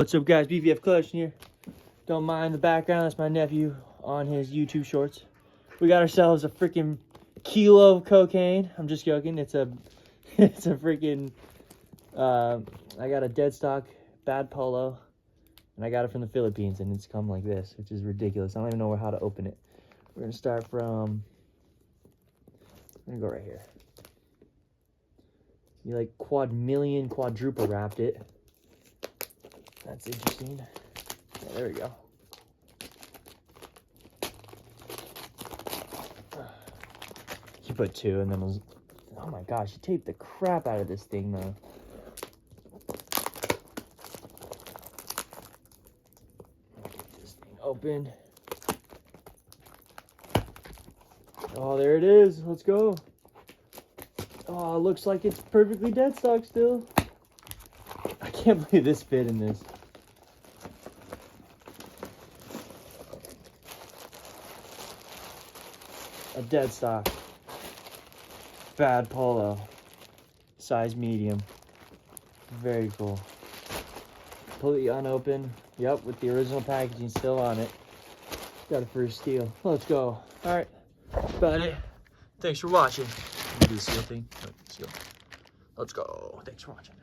What's up, guys? BVF Collection here. Don't mind the background. That's my nephew on his YouTube shorts. We got ourselves a freaking kilo of cocaine. I'm just joking. It's a freaking I got a dead stock bad polo, and I got it from the Philippines, and it's come like this, which is ridiculous. I don't even know how to open it. We're gonna start from. I'm gonna go right here. You like quadruple wrapped it. That's interesting. Yeah, there we go. You put two, and then it was. Oh my gosh, you taped the crap out of this thing, though. Get this thing open. Oh, there it is. Let's go. Oh, it looks like it's perfectly dead stock still. I can't believe this fit in this. A dead stock bad polo, size medium. Very cool. Completely unopened. Yep, with the original packaging still on it. Got it for a steal. Let's go. All right, about it. Thanks for watching. Do the seal thing. Seal. Let's go. Thanks for watching.